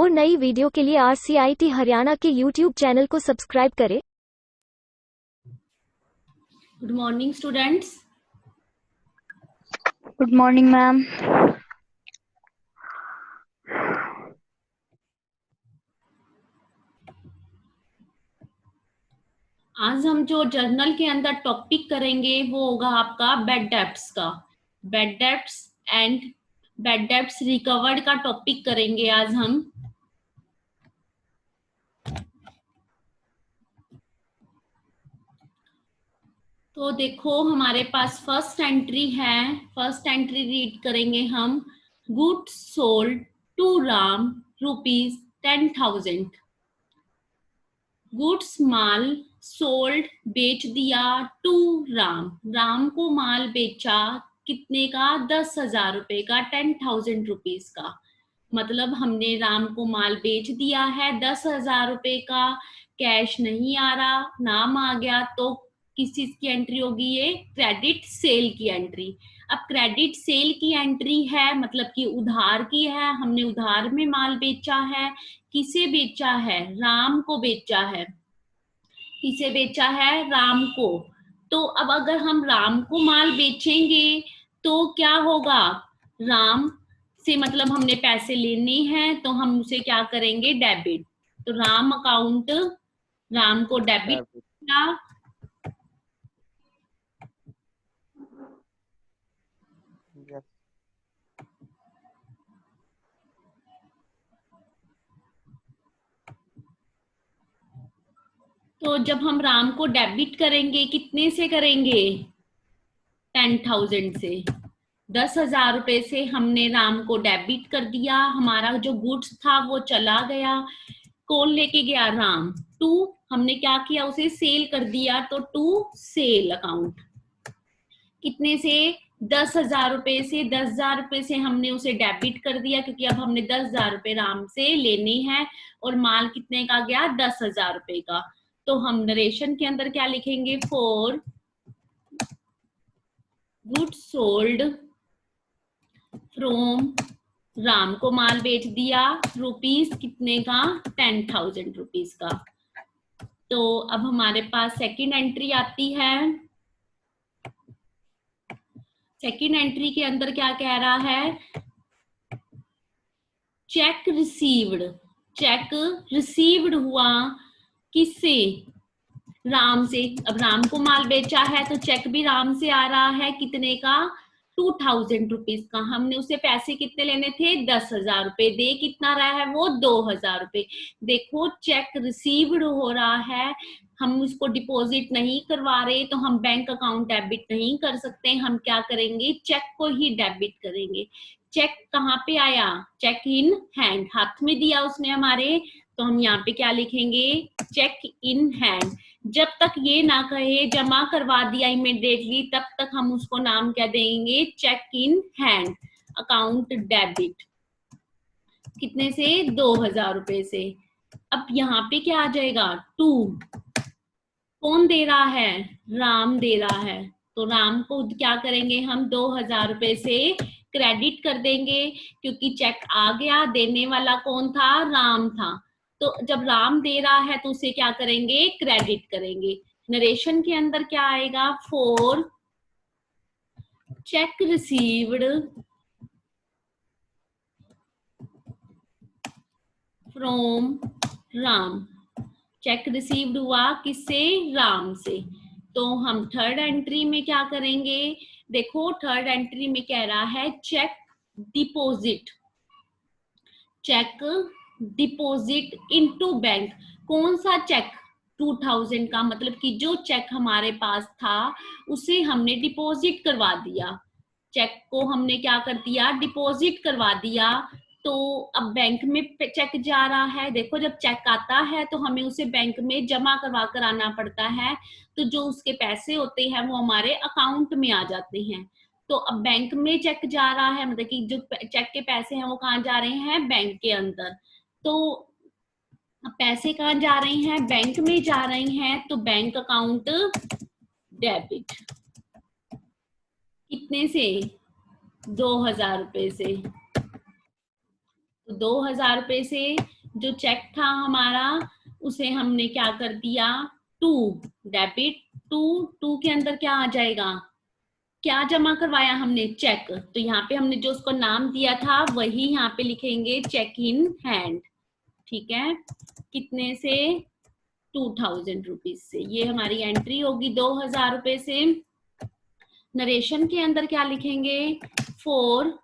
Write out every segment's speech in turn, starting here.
और नई वीडियो के लिए RCIT हरियाणा के YouTube चैनल को सब्सक्राइब करें। Good morning students. Good morning ma'am. आज हम जो जर्नल के अंदर टॉपिक करेंगे वो होगा आपका बैड डेब्ट्स का। Bad debts and bad debts recovered का टॉपिक करेंगे आज हम। तो देखो हमारे पास फर्स्ट एंट्री है। फर्स्ट एंट्री रीड करेंगे हम। Goods sold to Ram ₹10,000। Goods माल सोल्ड बेच दिया टू राम। राम को माल बेचा कितने का? 10,000 रुपए का, 10,000 रुपीज का। मतलब हमने राम को माल बेच दिया है 10,000 रुपए का। कैश नहीं आ रहा, नाम आ गया, तो किस चीज की एंट्री होगी? ये क्रेडिट सेल की एंट्री। अब क्रेडिट सेल की एंट्री है मतलब कि उधार की है, हमने उधार में माल बेचा है। किसे बेचा है? राम को बेचा है। किसे बेचा है? राम को। तो अब अगर हम राम को माल बेचेंगे तो क्या होगा? राम से मतलब हमने पैसे लेने हैं तो हम उसे क्या करेंगे? डेबिट। तो राम अकाउंट, राम को डेबिट किया। तो जब हम राम को डेबिट करेंगे कितने से करेंगे? 10,000 से। 10,000 रुपए से हमने राम को डेबिट कर दिया। हमारा जो गुड्स था वो चला गया। कौन लेके गया? राम। टू हमने क्या किया? उसे सेल कर दिया, तो टू सेल अकाउंट। कितने से? 10,000 रुपए से। 10,000 रुपए से हमने उसे डेबिट कर दिया क्योंकि अब हमने 10,000 रुपए राम से लेने हैं और माल कितने का गया? 10,000 रुपए का। तो हम नरेशन के अंदर क्या लिखेंगे? For goods sold from, Ram को माल बेच दिया, रुपीस कितने का? 10,000 रुपीस का। तो अब हमारे पास सेकंड एंट्री आती है। सेकंड एंट्री के अंदर क्या कह रहा है? Check received. चेक रिसीव्ड हुआ किससे? राम से। अब राम को माल बेचा है तो चेक भी राम से आ रहा है। कितने का? 2,000 रुपीज का। हमने उसे पैसे कितने लेने थे? 10,000 रुपए। दे कितना रहा है वो? 2,000 रुपए। देखो चेक रिसीव्ड हो रहा है, हम उसको डिपॉजिट नहीं करवा रहे तो हम बैंक अकाउंट डेबिट नहीं कर सकते। हम क्या करेंगे? चेक को ही डेबिट करेंगे। चेक कहाँ पे आया? चेक इन हैंड, हाथ में दिया उसने हमारे, तो हम यहाँ पे क्या लिखेंगे? Cheque in hand. जब तक ये ना कहे जमा करवा दिया इमीडिएटली तब तक हम उसको नाम क्या देंगे? Cheque in hand account debit. कितने से? 2,000 रुपए से। अब यहाँ पे क्या आ जाएगा? टू। कौन दे रहा है? राम दे रहा है। तो राम को क्या करेंगे? हम 2,000 रुपए से क्रेडिट कर देंगे क्योंकि चेक आ गया। देने वाला कौन था? राम था। तो जब राम दे रहा है तो उसे क्या करेंगे? क्रेडिट करेंगे। नरेशन के अंदर क्या आएगा? For check received from Ram. Check received हुआ किससे? राम से। तो हम थर्ड एंट्री में क्या करेंगे? देखो थर्ड एंट्री में कह रहा है cheque deposit. Cheque deposit into bank. कौन सा चेक? 2,000 का, मतलब कि जो चेक हमारे पास था उसे हमने डिपॉजिट करवा दिया। चेक को हमने क्या कर दिया? डिपॉजिट करवा दिया। तो अब बैंक में चेक जा रहा है। देखो जब चेक आता है तो हमें उसे बैंक में जमा करवा कर आना पड़ता है, तो जो उसके पैसे होते हैं वो हमारे अकाउंट में आ जाते हैं। तो अब बैंक में चेक जा रहा है, मतलब कि जो चेक के पैसे हैं वो कहाँ जा रहे हैं? बैंक के अंदर। तो अब पैसे कहाँ जा रहे हैं? बैंक में जा रहे हैं। तो बैंक अकाउंट डेबिट। कितने से? 2,000 रुपए से। तो 2000 रुपए से जो चेक था हमारा उसे हमने क्या कर दिया, टू डेबिट टू के अंदर क्या आ जाएगा, क्या जमा करवाया हमने, चेक। तो यहाँ पे हमने जो उसको नाम दिया था वही यहाँ पे लिखेंगे, चेक इन हैंड। ठीक है, कितने से, 2000 रुपीज से। ये हमारी एंट्री होगी 2000 रुपए से। नरेशन के अंदर क्या लिखेंगे, for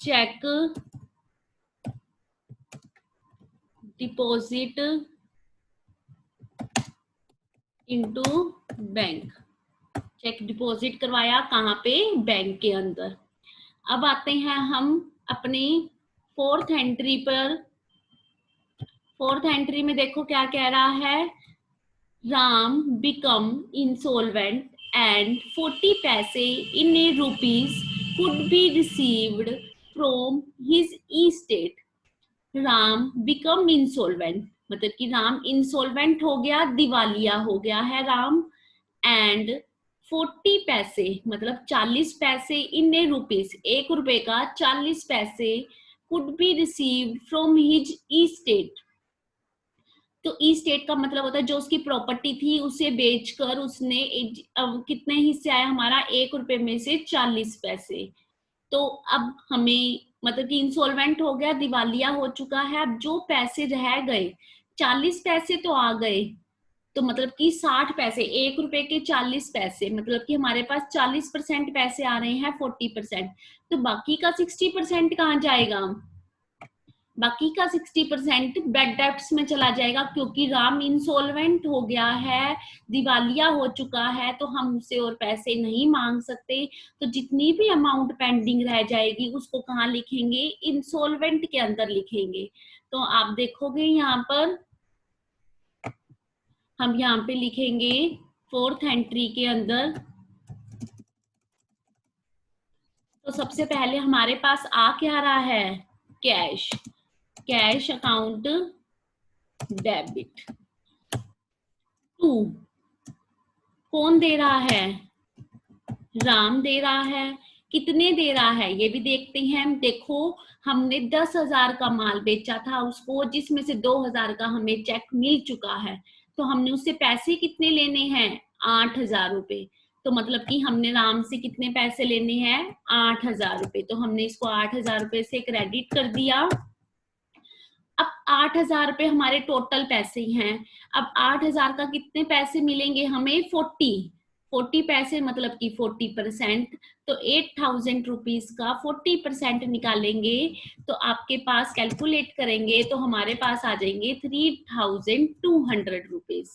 cheque deposit into bank. Cheque deposit करवाया कहाँ पे, बैंक के अंदर। अब आते हैं हम अपनी फोर्थ एंट्री पर। फोर्थ एंट्री में देखो क्या कह रहा है, Ram become insolvent and 40 paise in a rupees could be received from his estate. Ram become insolvent मतलब कि राम इंसॉल्वेंट हो गया, दिवालिया हो गया है राम, एंड 40 पैसे मतलब 40 पैसे इन ए रुपीज, 1 रुपए का 40 पैसे, could be received from his estate. तो ई स्टेट का मतलब होता है जो उसकी प्रॉपर्टी थी उसे बेचकर उसने कितने हिस्से आया हमारा, 1 रुपए में से 40 पैसे। तो अब हमें मतलब कि इंसॉल्वेंट हो गया, दिवालिया हो चुका है। अब जो पैसे रह गए, 40 पैसे तो आ गए, तो मतलब कि 60 पैसे, 1 रुपए के 40 पैसे, मतलब कि हमारे पास 40% पैसे आ रहे हैं, 40%। तो बाकी का 60% कहाँ जाएगा, बाकी का 60% बेड डेब्ट्स में चला जाएगा, क्योंकि राम इंसॉल्वेंट हो गया है, दिवालिया हो चुका है, तो हम उससे और पैसे नहीं मांग सकते। तो जितनी भी अमाउंट पेंडिंग रह जाएगी उसको कहाँ लिखेंगे, इंसॉल्वेंट के अंदर लिखेंगे। तो आप देखोगे यहाँ पर हम यहाँ पे लिखेंगे फोर्थ एंट्री के अंदर। तो सबसे पहले हमारे पास आ क्या रहा है, cash, cash account debit. To कौन दे रहा है, राम दे रहा है। कितने दे रहा है ये भी देखते हैं। देखो हमने 10,000 का माल बेचा था उसको, जिसमें से 2,000 का हमें चेक मिल चुका है। तो हमने उससे पैसे कितने लेने हैं, 8,000 रुपए। तो मतलब कि हमने राम से कितने पैसे लेने हैं, 8,000 रुपए। तो हमने इसको 8,000 रुपए से क्रेडिट कर दिया। अब 8,000 रुपए हमारे टोटल पैसे हैं। अब 8,000 का कितने पैसे मिलेंगे हमें, 40 पैसे मतलब कि 40%। तो 8,000 रुपीज का 40% निकालेंगे तो आपके पास कैलकुलेट करेंगे तो हमारे पास आ जाएंगे 3,200 रुपीज।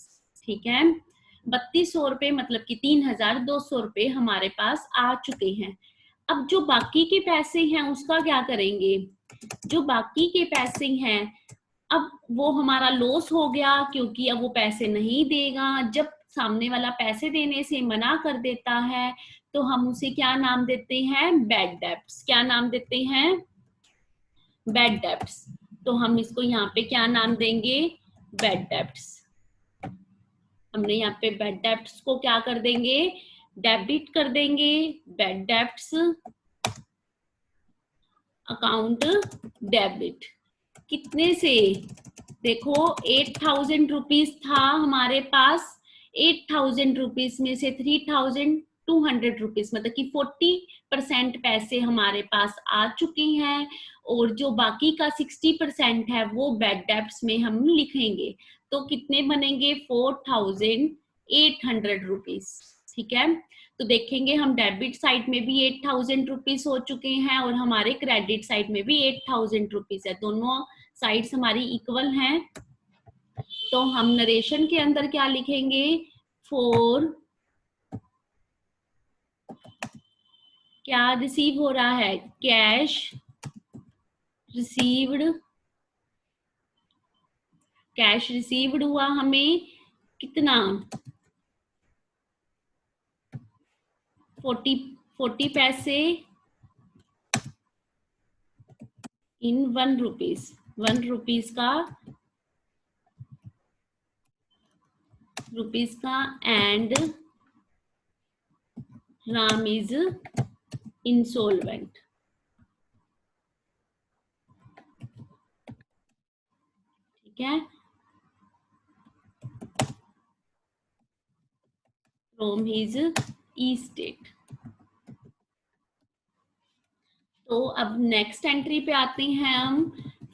ठीक है, 3200 रुपए मतलब कि 3,200 रुपए हमारे पास आ चुके हैं। अब जो बाकी के पैसे हैं उसका क्या करेंगे, जो बाकी के पैसे हैं अब वो हमारा लॉस हो गया, क्योंकि अब वो पैसे नहीं देगा। जब सामने वाला पैसे देने से मना कर देता है तो हम उसे क्या नाम देते हैं, बैड डेब्ट्स। क्या नाम देते हैं, बैड डेब्ट्स। तो हम इसको यहाँ पे क्या नाम देंगे, बैड डेब्ट्स। हमने यहाँ पे बैड डेब्ट्स को क्या कर देंगे, डेबिट कर देंगे। Bad debts account debit. कितने से, देखो 8,000 रुपीज था हमारे पास, 8,000 रुपीज में से 3,200 रुपीज मतलब कि 40% पैसे हमारे पास आ चुके हैं, और जो बाकी का 60% है वो बैड डेब्ट्स में हम लिखेंगे। तो कितने बनेंगे, 4,800 रुपीज। ठीक है, तो देखेंगे हम डेबिट साइड में भी 8,000 रुपीज हो चुके हैं और हमारे क्रेडिट साइड में भी 8,000 रुपीज है, दोनों साइड्स हमारी इक्वल हैं। तो हम नरेशन के अंदर क्या लिखेंगे, फॉर क्या रिसीव हो रहा है, कैश रिसीव्ड, कैश रिसीव्ड हुआ हमें कितना, 40 पैसे इन 1 रुपीज, 1 रुपीज का, एंड राम इज इंसॉल्वेंट। ठीक है, फ्रॉम हिज ई-स्टेट। तो अब नेक्स्ट एंट्री पे आते हैं हम।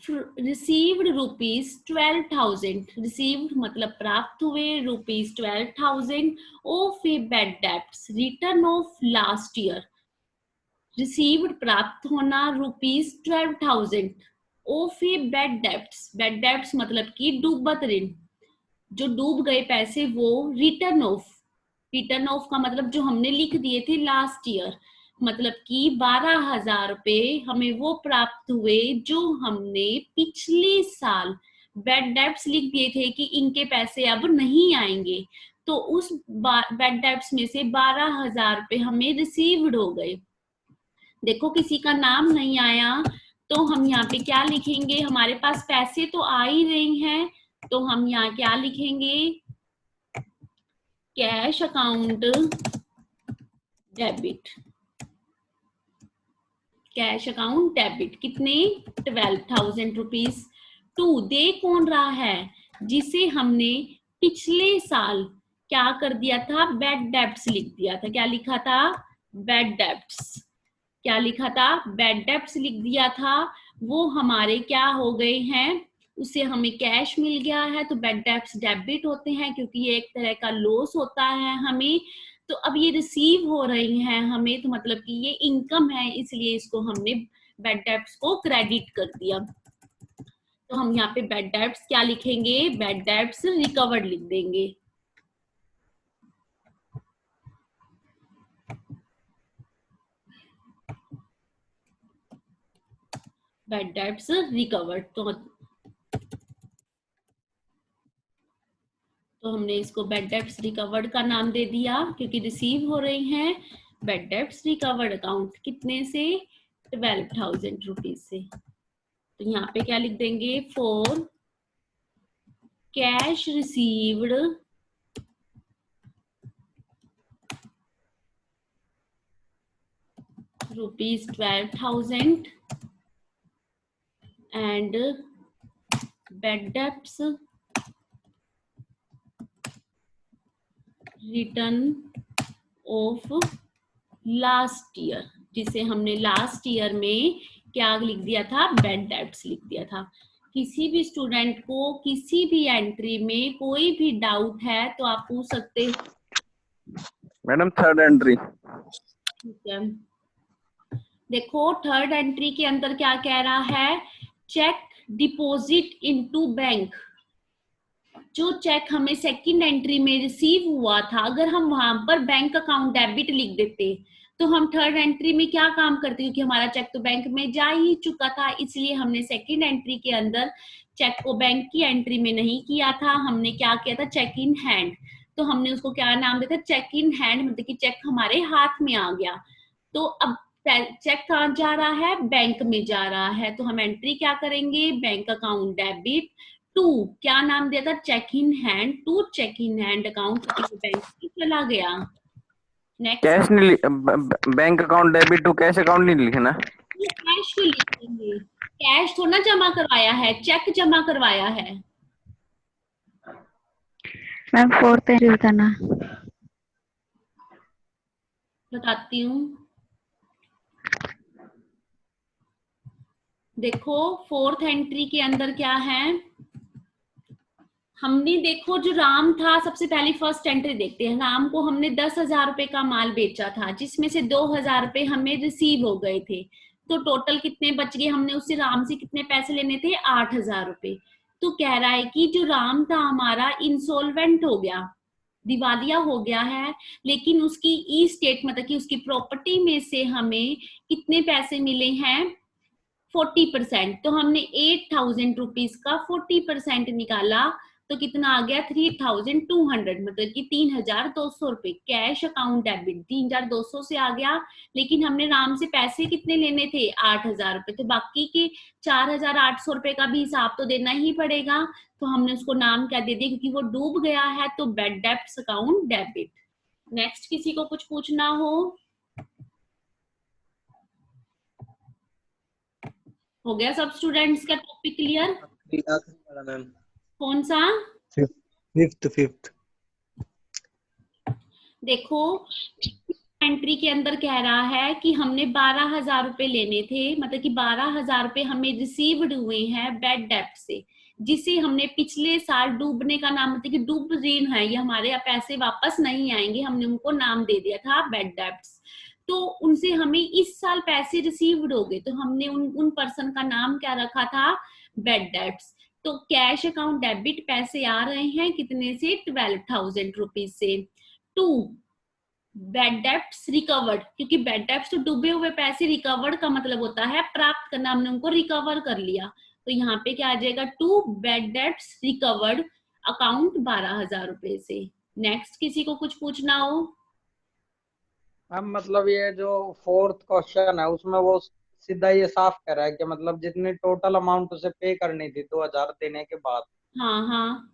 रिसीव्ड रुपीज 12,000, रिसीव्ड मतलब प्राप्त हुए, rupees 12,000 of a bad debts return of last year. Received प्राप्त होना rupees 12,000 of a bad debts, bad debts मतलब कि डूबत ऋण, जो डूब गए पैसे, वो रिटर्न ऑफ, रिटर्न ऑफ का मतलब जो हमने लिख दिए थे लास्ट ईयर, मतलब कि 12,000 रुपए हमें वो प्राप्त हुए जो हमने पिछले साल बैड डेब्ट्स लिख दिए थे कि इनके पैसे अब नहीं आएंगे। तो उस बैड डेब्ट्स में से 12,000 रुपए हमें रिसीव्ड हो गए। देखो किसी का नाम नहीं आया, तो हम यहाँ पे क्या लिखेंगे, हमारे पास पैसे तो आ ही रहे हैं, तो हम यहाँ क्या लिखेंगे, cash account debit, cash account debit, कितने, 12,000 रुपीज। टू, दे कौन रहा है, जिसे हमने पिछले साल क्या कर दिया था, बैड डेब्ट्स लिख दिया था। क्या लिखा था, बैड डेब्ट्स, क्या लिखा था, बैड डेब्ट्स लिख दिया था। वो हमारे क्या हो गए हैं, उससे हमें कैश मिल गया है, तो बैड डेब्ट्स डेबिट होते हैं, क्योंकि ये एक तरह का लॉस होता है हमें। तो अब ये रिसीव हो रही हैं हमें, तो मतलब कि ये इनकम है, इसलिए इसको हमने बैड डेब्ट्स को क्रेडिट कर दिया। तो हम यहाँ पे बैड डेब्ट्स क्या लिखेंगे, बैड डेब्ट्स रिकवर्ड लिख देंगे। बैड डेब्ट्स रिकवर्ड, तो हमने इसको बैड डेब्ट्स रिकवर्ड का नाम दे दिया, क्योंकि रिसीव हो रही हैं। बैड डेब्ट्स रिकवर्ड अकाउंट कितने से, 12,000 रुपीज से। तो यहाँ पे क्या लिख देंगे, for cash received rupees 12,000 and bad debts return of last year, जिसे हमने लास्ट ईयर में क्या लिख दिया था, बैड डेब्ट्स लिख दिया था। किसी भी स्टूडेंट को किसी भी एंट्री में कोई भी डाउट है तो आप पूछ सकते हो। मैडम थर्ड एंट्री, ठीक है, देखो थर्ड एंट्री के अंदर क्या कह रहा है, चेक डिपॉजिट इनटू बैंक। जो चेक हमें सेकंड एंट्री में रिसीव हुआ था, अगर हम वहां पर बैंक अकाउंट डेबिट लिख देते तो हम थर्ड एंट्री में क्या काम करते, क्योंकि हमारा चेक तो बैंक में जा ही चुका था, इसलिए हमने सेकंड एंट्री के अंदर चेक को बैंक की एंट्री में नहीं किया था, हमने क्या किया था, चेक इन हैंड। तो हमने उसको क्या नाम दिया था, चेक इन हैंड, मतलब कि चेक हमारे हाथ में आ गया। तो अब चेक कहाँ जा रहा है, बैंक में जा रहा है, तो हम एंट्री क्या करेंगे, बैंक अकाउंट डेबिट टू, क्या नाम दिया था, cheque in hand, to cheque in hand account, bank में चला गया। नेक्स्ट, कैश नहीं, bank account debit to cash account नहीं लिखना, कैश क्यों लिखेंगे, कैश थोड़ा जमा करवाया है, चेक जमा करवाया है। मैम फोर्थ एंट्री बताना, बताती हूँ, देखो फोर्थ एंट्री के अंदर क्या है, हमने देखो जो राम था, सबसे पहले फर्स्ट एंट्री देखते हैं। राम को हमने 10,000 रुपए का माल बेचा था, जिसमें से 2,000 रुपए हमें रिसीव हो गए थे, तो टोटल कितने बच गए, हमने उससे राम से कितने पैसे लेने थे, 8,000 रुपए। तो कह रहा है कि जो राम था हमारा इंसॉल्वेंट हो गया, दिवालिया हो गया है, लेकिन उसकी ई स्टेट मतलब कि उसकी प्रॉपर्टी में से हमें कितने पैसे मिले हैं, 40%। तो हमने 8,000 रुपीज का 40% निकाला, तो कितना आ गया, 3,200, मतलब कि 3,200 रुपए कैश अकाउंट डेबिट 3,200 से आ गया। लेकिन हमने राम से पैसे कितने लेने थे, 8,000 रुपए, तो बाकी के 4,800 रुपए का भी हिसाब तो देना ही पड़ेगा। तो हमने उसको नाम क्या दे दिया, क्योंकि वो डूब गया है, तो bad debts account debit. Next किसी को कुछ पूछना हो गया सब स्टूडेंट्स का टॉपिक क्लियर। आखिरी वाला मैम, कौन सा? Fifth fifth. देखो एंट्री के अंदर कह रहा है कि हमने 12,000 रुपए लेने थे, मतलब कि 12,000 रुपए हमें रिसीव्ड हुए हैं बैड डेप्ट से, जिसे हमने पिछले साल डूबने का नाम, मतलब कि डूब ऋण है, ये हमारे पैसे वापस नहीं आएंगे, हमने उनको नाम दे दिया था बैड डेप्ट्स। तो उनसे हमें इस साल पैसे रिसीव्ड हो गए, तो हमने उन पर्सन का नाम क्या रखा था? Bad debts. तो कैश अकाउंट डेबिट पैसे आ रहे हैं कितने से? 12,000 रुपीज से। टू बैड डेप्ट्स रिकवर्ड, क्योंकि बैड डेप्ट्स तो डूबे हुए पैसे, रिकवर्ड का मतलब होता है प्राप्त करना, हमने उनको रिकवर कर लिया। तो यहाँ पे क्या आ जाएगा? To bad debts recovered account 12,000 रुपए से। नेक्स्ट किसी को कुछ पूछना हो? मैम मतलब ये जो फोर्थ क्वेश्चन है उसमें वो सीधा ये साफ कह रहा है कि मतलब जितनी टोटल अमाउंट उसे पे करनी थी 2,000 देने के बाद, हाँ हाँ,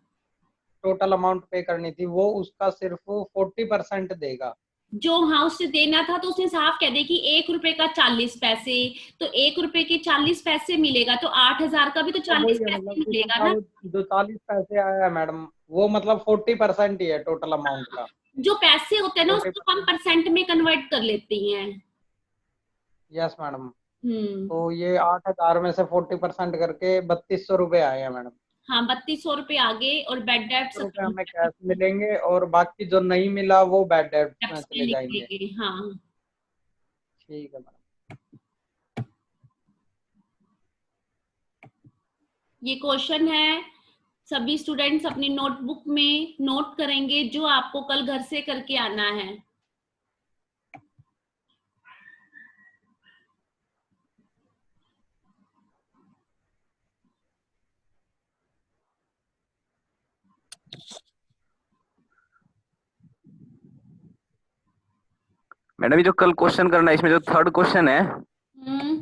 टोटल अमाउंट पे करनी थी वो उसका सिर्फ 40% देगा। जो हाँ उससे देना था, तो उसने साफ कह दिया कि 1 रुपए का 40 पैसे, तो 1 रुपए के 40 पैसे मिलेगा, तो 8,000 का भी तो तो 40 वही है पैसे मतलब उसमें मिलेगा का ना। जो 40 पैसे आया है मैडम वो मतलब 40% ही है टोटल अमाउंट का। जो पैसे होते हैं ना फोर्टी उसको हम परसेंट परसेंट में कन्वर्ट कर लेते हैं। Yes madam. हम्म। तो ये 8,000 में से 40% करके 3,200 रुपये आए हैं मैडम। हाँ, 3,200 रुपए आगे, और बैड डेप्ट्स रुपये हमें कैश मिलेंगे और बाकी जो नहीं मिला वो बैड डेब्ट में में चले लिख जाएंगे। देंगे। हाँ, ठीक है मैडम। ये क्वेश्चन है, सभी स्टूडेंट्स अपनी नोटबुक में नोट करेंगे, जो आपको कल घर से करके आना है। मैडम ये जो कल क्वेश्चन करना है इसमें जो थर्ड क्वेश्चन है हम्म।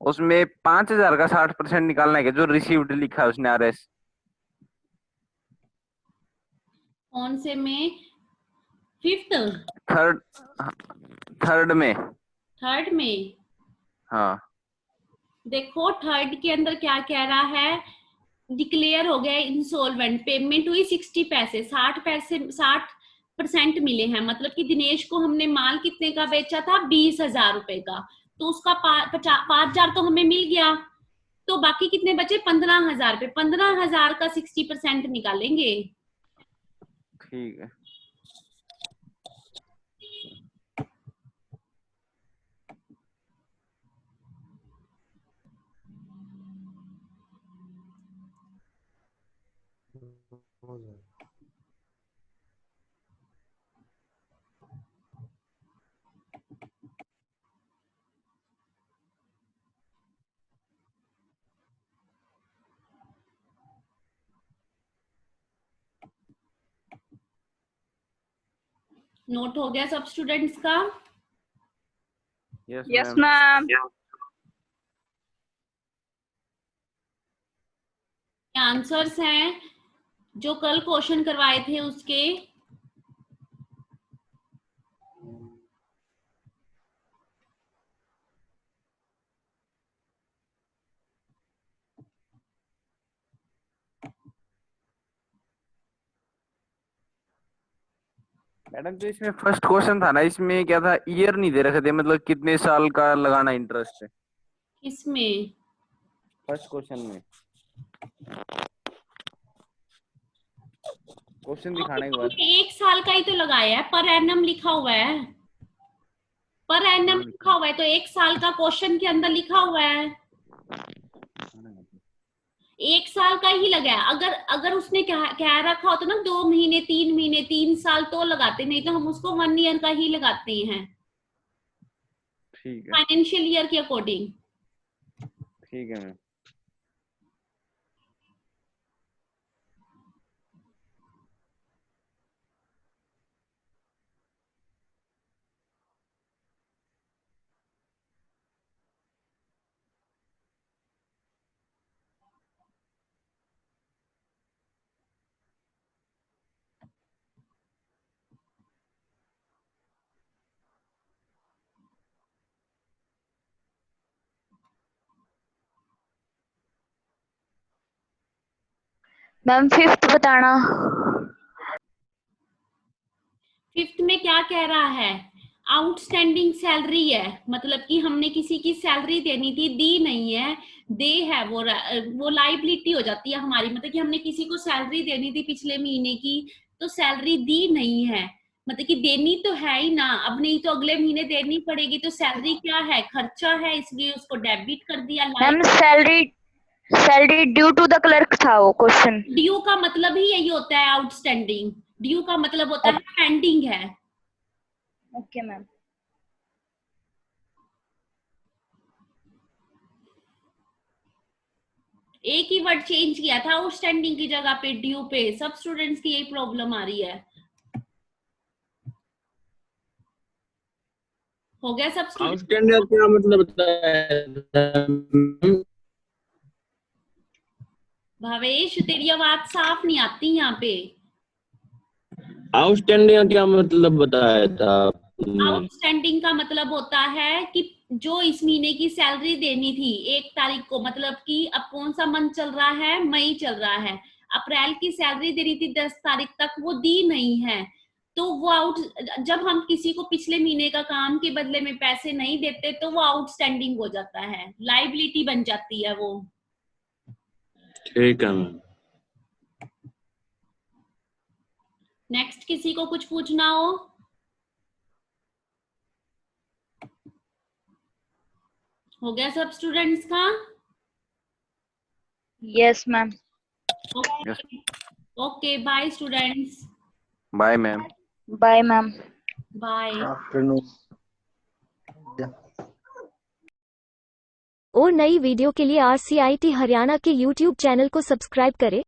उसमें 5,000 का 60% निकालना है, जो रिसीव्ड लिखा है उसने RS। कौन से में? फिफ्थ? थर्ड, थर्ड में। थर्ड में? हाँ। देखो थर्ड के अंदर क्या कह रहा है? डिक्लेयर हो गया इंसॉल्वेंट, पेमेंट हुई 60 पैसे, 60 पैसे 60% मिले हैं, मतलब कि दिनेश को हमने माल कितने का बेचा था? 20,000 रुपए का, तो उसका 5,000 तो हमें मिल गया, तो बाकी कितने बचे? 15,000 पे, 15,000 का 60% निकालेंगे। ठीक है। नोट हो गया सब स्टूडेंट्स का? Yes yes ma'am. Ma'am. Answers हैं जो कल क्वेश्चन करवाए थे उसके। मैडम जो इसमें फर्स्ट क्वेश्चन था ना इसमें क्या था, ईयर नहीं दे रखे थे, मतलब कितने साल का लगाना इंटरेस्ट है किसमें? फर्स्ट क्वेश्चन में। क्वेश्चन दिखाने के बाद। हमने 1 साल का ही तो लगाया है, पर एनम लिखा हुआ है, पर एनम हाँ लिखा हुआ है, तो 1 साल का क्वेश्चन के अंदर लिखा हुआ है, 1 साल का ही लगा है। अगर अगर उसने कह रखा होता ना 2 महीने, 3 महीने, 3 साल, तो लगाते, नहीं तो हम उसको 1 ईयर का ही लगाते हैं, ठीक है। फाइनेंशियल ईयर के अकॉर्डिंग। ठीक है मैम। मैम फिफ्थ बताना। फिफ्थ में क्या कह रहा है? आउटस्टैंडिंग सैलरी है, मतलब कि हमने किसी की सैलरी देनी थी, दी नहीं है, दे है, वो लाइबिलिटी हो जाती है हमारी, मतलब कि हमने किसी को सैलरी देनी थी पिछले महीने की, तो सैलरी दी नहीं है, मतलब कि देनी तो है ही ना, अब नहीं तो अगले महीने देनी पड़ेगी, तो सैलरी क्या है? खर्चा है, इसलिए उसको डेबिट कर दिया। Ma'am salary due to the clerk था वो क्वेश्चन। ड्यू का मतलब ही यही होता है, आउटस्टैंडिंग। ड्यू का मतलब होता है पेंडिंग है। Okay ma'am. एक ही वर्ड चेंज किया था, आउटस्टैंडिंग की जगह पे ड्यू पे। सब स्टूडेंट्स की यही प्रॉब्लम आ रही है। हो गया सब स्टूडेंट? आउटस्टैंडिंग क्या मतलब होता है? भावेश, तेरी आवाज साफ नहीं आती यहाँ पे। आउटस्टैंडिंग क्या मतलब बताया था आपने? आउटस्टैंडिंग का मतलब होता है कि जो इस महीने की सैलरी देनी थी 1 तारीख को, मतलब कि अब कौन सा मंथ चल रहा है? मई चल रहा है। अप्रैल की सैलरी देनी थी 10 तारीख तक, वो दी नहीं है, तो वो जब हम किसी को पिछले महीने का काम के बदले में पैसे नहीं देते तो वो आउटस्टैंडिंग हो जाता है, लाइबिलिटी बन जाती है वो। ठीक है मैम। नेक्स्ट किसी को कुछ पूछना हो? हो गया सब स्टूडेंट्स का? Yes ma'am. Okay, bye students. Bye ma'am. Bye ma'am. Bye. और नई वीडियो के लिए RCIT हरियाणा के YouTube चैनल को सब्सक्राइब करें